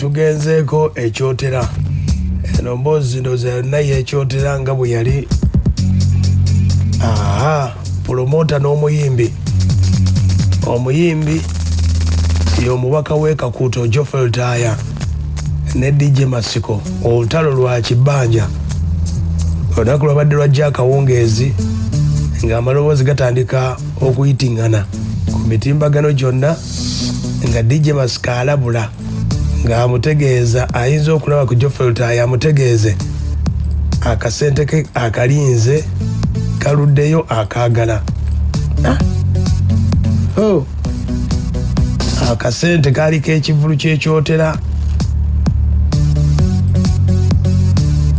tugenzeeko ekyotera eno mboozi ndowooza naye ekyotera nga bwe yali promota n'omuyimbi y'omubaka w'e Kakuuto Geoffrey Lutaaya ne DJ Masiko olutalo lwa Kibanja olunaku lwabadde lwajja akawungeezi ng'amaloboozi gatandika okuyitingana ku mitimbagano gyonna nga DJ Masiko alabula ng'amutegeeza ayinza okulaba ku Geoffrey Lutaaya amutegeeze akasente ke akalinze kaluddeyo akaagala akasente kaliko ekivulu ky'ekyotera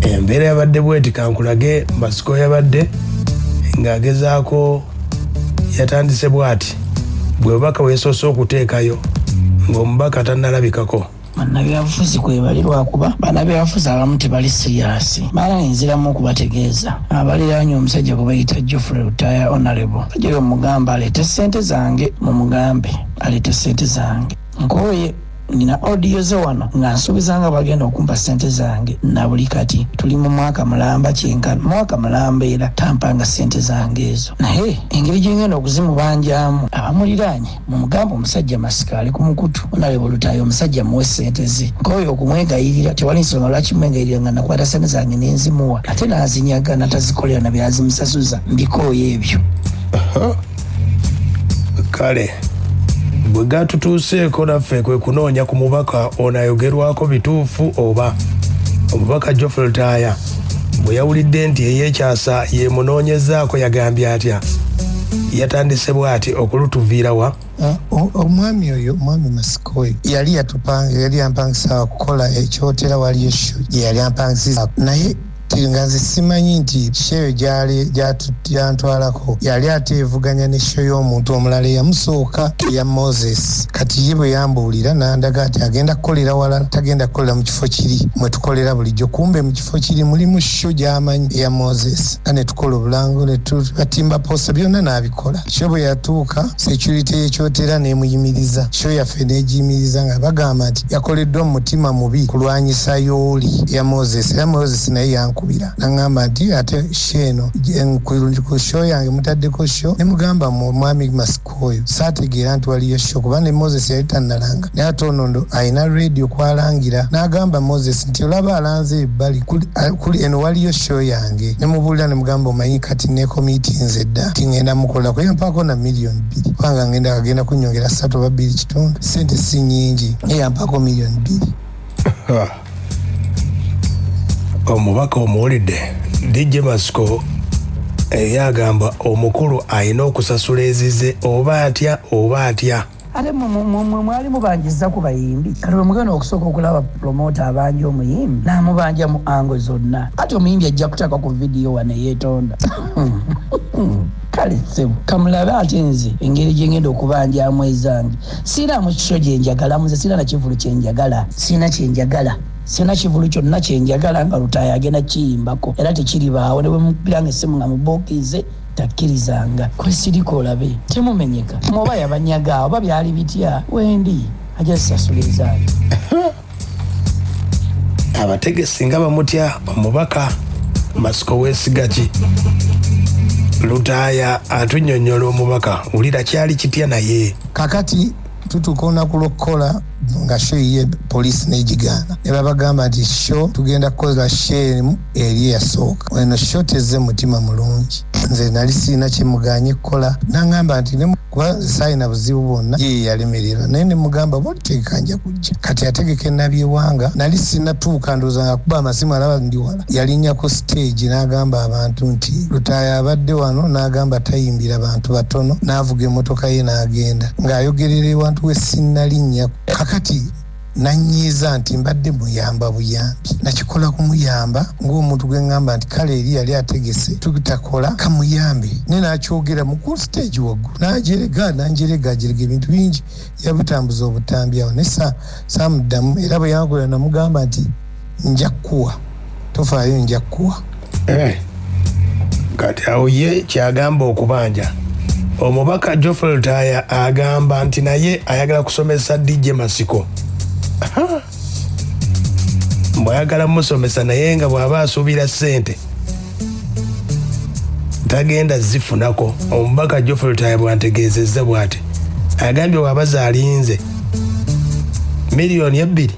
embeera yabadde bweti kankulage Masiko yabadde ng'agezaako yatandise bw'ati bwe bubaka weesoose okuteekayo ng'omubaka tannalabikako bannabyabufuzi kwebali lwakuba bannabyabufuzi abamu tebali siriyasi balayinziramu okubategeeza abaliraanye omusajja gwe bayita Geoffrey Lutaaya Honorable bajjayo omugamba aleete ssente zange mumugambe aleete ssente zange nkooye nina audio ze wano nga nsuubiza nga bagenda okumpa ssente zange na buli kati tuli mu mwaka mulamba kyenkana mwaka mulamba era tampanga ssente zange ezo naye engeri gyengenda okuzimubanjamu abamuliraanye mu mugamba omusajja Masiko ali ku mukutu Honorable Lutaaya omusajja muwe ssente ze nkooye okumwegayirira tewali nsonga lwaki mwegayirira nga nakwata ssente zange nenzimuwa ate nazinyaga natazikolera na byazimusasuza mbikooye ebyo kale bwe gatutuuseeko naffe kwe kunoonya ku mubaka ono ayogerwako bituufu oba omubaka Geoffrey Lutaaya bwe yawulidde nti eyeekyasa yemunoonyezaako yagambye atya yatandise bw'ati okulutuviira wa omwami oyo omwami Masiko oyo yali yampangisa kukola ekyotera waliyo sho yali yampangisiza naye nga nze simanyi nti sheyo gyantwalako yali ateevuganya ne sho y'omuntu omulala eyamusooka eya Moses kati ye bwe yambuulira nandaga ati agenda kukolera walala tagenda kukolera mu kifo kiri mwe tukolera bulijjo kumbe mu kifo kiri mulimu sho gy'amanyi eya Moses ne tukola obulango ne tubatimba posa byonna n'abikola sho bwe yatuuka security y'ekyotera n'emuyimiriza sho yaffe n'egiyimiriza nga bagamba nti yakoleddwa mu mutima mubi kulwanyisa yooli eya Moses era Moses naye yankubira nangamba nti ate sheeno ku sho yange mutaddeko sho ne mugamba mwami Masiko oyo saategeera nti waliyo sho kuba ne Moses yali tannalanga naye ate ono alina radio kwalangira n'agamba Moses nti olaba alanze ebbali kuli eno waliyo sho yange ne mubuulira ne mugamba omanyi kati ne komiti nze dda ti ngenda mukola kuye mpaako na $2 million kubanga agenda kunyongera 3 oba 2.5 sente si nyingi naye yampaako $2 million omubaka omuwulidde DJ Masiko yagamba omukulu alina okusasula ezize oba atya ate mwali mubanjiza ku bayimbi kati bwe mugenda okusooka okulaba promota abanja omuyimbi n'amubanja mu ango zonna ate omuyimbi ajja kutaka ku vidiyo wane yeetonda kale ssebu kamulabe ate nze engeri gye ngenda okubanjamu ezange siiraamu kisho gye njagala muze siina na kivulu kye njagala siina kye njagala sina kivulu kyonna kye njagala nga Lutaaya agenda kiyimbako era tekiribaawo ne bwe mupiranga essimu nga mubokize takkirizanga kwesirika olabe temumenyeka muba yabanyaga oba byali bitya wendi ajja zisasula ezange abategesi nga bamutya omubaka Masiko weesiga ki Lutaaya atunnyonnyola omubaka wulira kyali kitya naye kakati tutuuka olunaku lw'okukola nga sho ye poliisi n'egigaana ne babagamba nti sho tugenda kukola sho emu eri eyasooka eno sho tezze mutima mulungi nze nali siina kyemuganye kukola nangamba nti kuba saalina buzibu bwonna ye yalemererwa naye ne mugamba bwatutegeka nja kujja kati ategeka ennabyewanga nali sinatuuka ndowooza nga kuba amasimu alaba ndi wala yalinnya ku stage n'agamba abantu nti Lutaaya abadde wano n'agamba tayimbira bantu batono n'avuga emmotoka ye n'agenda ng'ayogerera ewantu we sinnalinnya kakati nanyiiza nti mbadde muyamba buyambi nakikola kumuyamba ng'omuntu gwe ngamba nti kale eri yali ategese tutakola kamuyambe ne nakyogera mu ku stage waggulu nanjerega ebintu bingi yabutambuza obutambi awo ne samuddamu era bwe yankola namugamba nti nja kukuwa tofaayo nja kukuwa kati awo ye kyagamba okubanja omubaka Geoffrey Lutaaya agamba nti naye ayagala kusomesa DJ Masiko mwayagala musomesa naye nga bw'aba asuubira ssente tagenda zifunako. Omubaka Geoffrey Lutaya bwantegeezezza bw'ati agambye bw'abaza alinze $2,000,000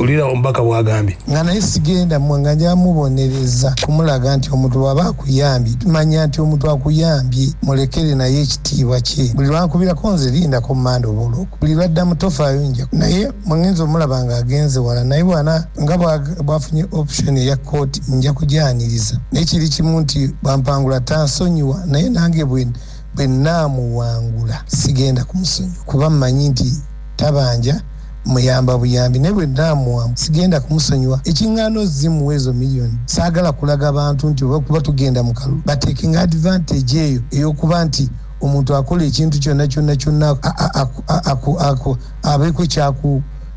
ulira omubaka bw'agambye nga naye sigenda mmwe nga njamubonereza kumulaga nti omuntu bw'aba akuyambye tumanya nti omuntu akuyambye mulekere naye ekitiibwa kye buli lwankubirako nze lindako mumanda obaolwoku buli lwaddamu tofaayo nja naye mwengenza omulaba nga agenze wala naye bwana nga bwafunye option eya kooti nja kujaniriza naye kiri kimu nti bwampangula tansonyiwa naye nange bwe naamuwangula sigenda kumusonyiwa kuba mmanyi nti tabanja muyamba buyambi ne bwe ndaamuwamu sigenda kumusonyiwa ekiŋŋaano zimuwa ezo miliyoni saagala kulaga abantu nti kuba tugenda mu kalulu batekinga advantage eyo ey'okuba nti omuntu akola ekintu kyonna abeeko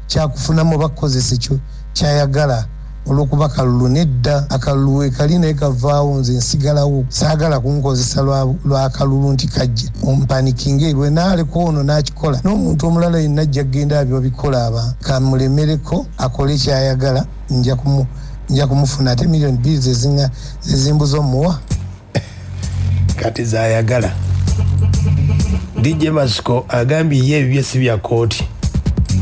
kyakufunamu bakukozesa ekyo kyayagala olw'okuba kalulu nedda akalulu wekali naye kavaawo nze nsigalawo saagala kunkozesa lwa kalulu nti kajja ompanikinga bwe naaleko ono n'akikola n'omuntu omulala yenna ajja kgenda abyo bikola kamulemereko akole kyayagala nja kumufuna ate $2,000,000 zezimbuza omuwa kati zayagala. DJ Masco agambye ye ebibye si bya kooti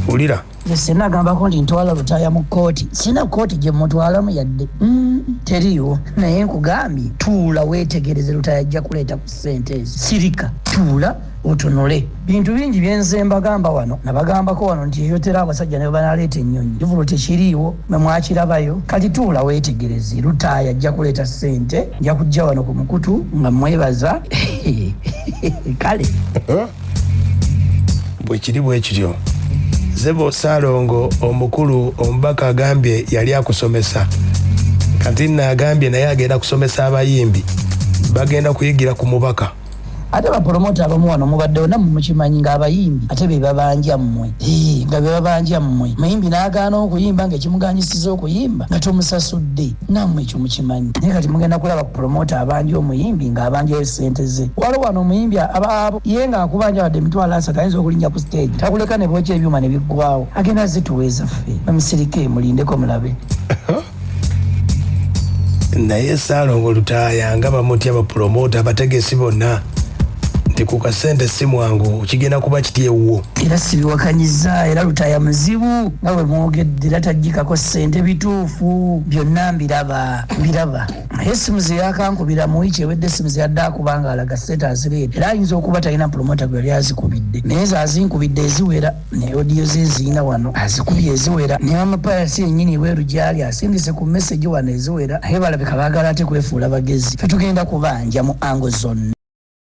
ulira Sena agambako nti ntwala Lutaya mu kooti sina kooti gye mutwalamu yadde teriyo naye nkugambye tuula weetegereze Lutaya ajja kuleeta ku ssente ezi sirika tuula otunule bintu bingi byenze mbagamba wano nabagambako wano nti eyotera abasajja ne banaleeta ennyonyi kivulo tekiriiwo mwe mwakirabayo kati tuula weetegereze Lutaya ajja kuleeta ssente nja kujja wano ku mukutu nga mwebaza kale bwe kiri bwe kityo. Zebo Salongo omukulu omubaka agambye yali akusomesa kati n'agambye naye agenda kusomesa abayimbi bagenda kuyigira ku mubaka ate bapromota abamu wano mubaddewo nammwe mukimanyi ng'abayimbi ate be babanja mmwe nga be babanja mmwe muyimbi n'agaana okuyimba ng'ekimuganyisiza okuyimba nga tomusasudde nammwe ekyo mukimanyi naye kati mugenda kulaba ku promota abanja omuyimbi ng'abanjayo ssente ze waliwo wano omuyimbi abaabo ye ng'akubanja wadde $30,000 ayinza okulinnya ku stage takuleka ne bookya ebyuma ne biggwawo agenda zituweeza ffe bamusirike mulindeko mulabe naye Salongo Lutaya nga bamutya bapromota abategesi bonna nti ku kasente si mwangu kigenda kuba kityewuwo era sibiwakanyiza era Lutaya muzibu nga bwe mwogedde era tajjikako ssente bituufu byonna mbiraba naye simu ze yakankubira mu wiiki ewedde simu ze yadde akubanga alaga ssente azireeta era ayinza okuba talina promota gwe yali azikubidde naye ze azinkubidde eziwera ne odiyo ze eziyina wano azikubye eziwera naye amapayasi yennyini bweru gyali asindise ku mesegi wano eziwera naye balabika baagala ate kwefuula bagezi fe tugenda kubanja mu ango zonna.